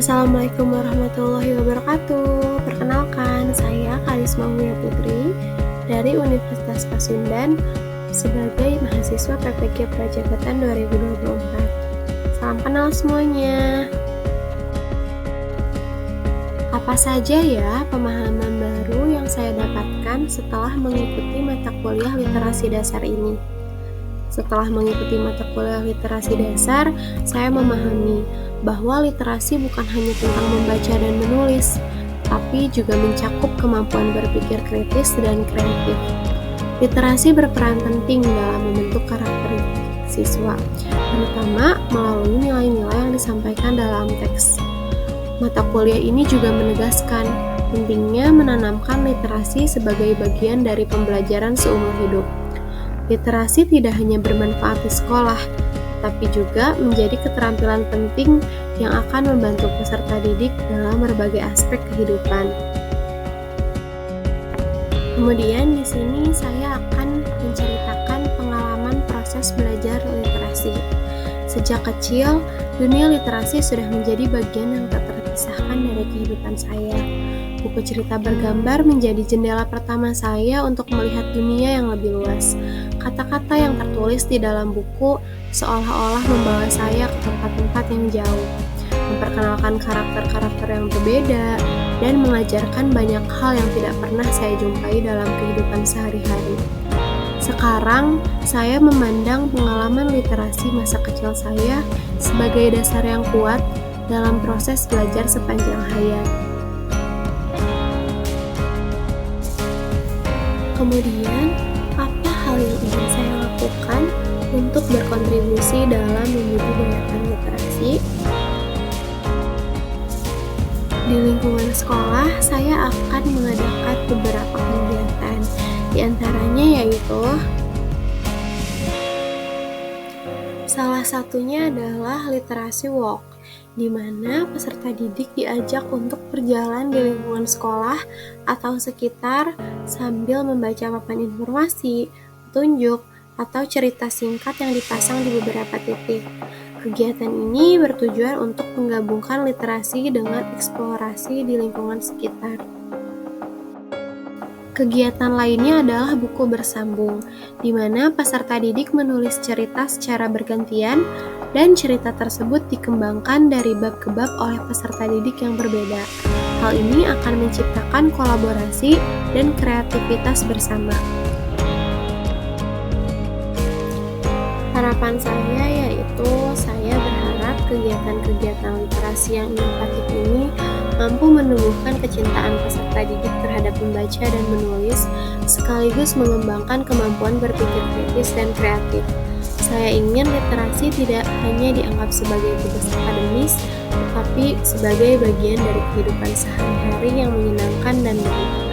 Assalamualaikum warahmatullahi wabarakatuh. Perkenalkan, saya Karisma Mulia Putri dari Universitas Pasundan sebagai mahasiswa PPG Prajagotan 2024. Salam kenal semuanya. Apa saja ya pemahaman baru yang saya dapatkan setelah mengikuti mata kuliah literasi dasar ini? Setelah mengikuti mata kuliah literasi dasar, saya memahami bahwa literasi bukan hanya tentang membaca dan menulis, tapi juga mencakup kemampuan berpikir kritis dan kreatif. Literasi berperan penting dalam membentuk karakteristik siswa, terutama melalui nilai-nilai yang disampaikan dalam teks. Mata kuliah ini juga menegaskan pentingnya menanamkan literasi sebagai bagian dari pembelajaran seumur hidup. Literasi tidak hanya bermanfaat di sekolah, tapi juga menjadi keterampilan penting yang akan membantu peserta didik dalam berbagai aspek kehidupan. Kemudian di sini saya akan menceritakan pengalaman proses belajar literasi. Sejak kecil, dunia literasi sudah menjadi bagian yang tak terpisahkan dari kehidupan saya. Buku cerita bergambar menjadi jendela pertama saya untuk melihat dunia yang lebih luas. Kata-kata yang tertulis di dalam buku seolah-olah membawa saya ke tempat-tempat yang jauh, memperkenalkan karakter-karakter yang berbeda, dan mengajarkan banyak hal yang tidak pernah saya jumpai dalam kehidupan sehari-hari. Sekarang, saya memandang pengalaman literasi masa kecil saya sebagai dasar yang kuat dalam proses belajar sepanjang hayat. Kemudian, apa hal yang ingin saya lakukan untuk berkontribusi dalam membudidayakan literasi? Di lingkungan sekolah, saya akan mengadakan beberapa kegiatan. Di antaranya yaitu salah satunya adalah literasi walk, di mana peserta didik diajak untuk berjalan di lingkungan sekolah atau sekitar sambil membaca papan informasi, petunjuk, atau cerita singkat yang dipasang di beberapa titik. Kegiatan ini bertujuan untuk menggabungkan literasi dengan eksplorasi di lingkungan sekitar. Kegiatan lainnya adalah buku bersambung, di mana peserta didik menulis cerita secara bergantian dan cerita tersebut dikembangkan dari bab ke bab oleh peserta didik yang berbeda. Hal ini akan menciptakan kolaborasi dan kreativitas bersama. Harapan saya yaitu saya berharap kegiatan-kegiatan literasi yang inovatif ini mampu menumbuhkan kecintaan peserta didik terhadap membaca dan menulis, sekaligus mengembangkan kemampuan berpikir kritis dan kreatif. Saya ingin literasi tidak hanya dianggap sebagai tugas akademis, tetapi sebagai bagian dari kehidupan sehari-hari yang menyenangkan dan baik.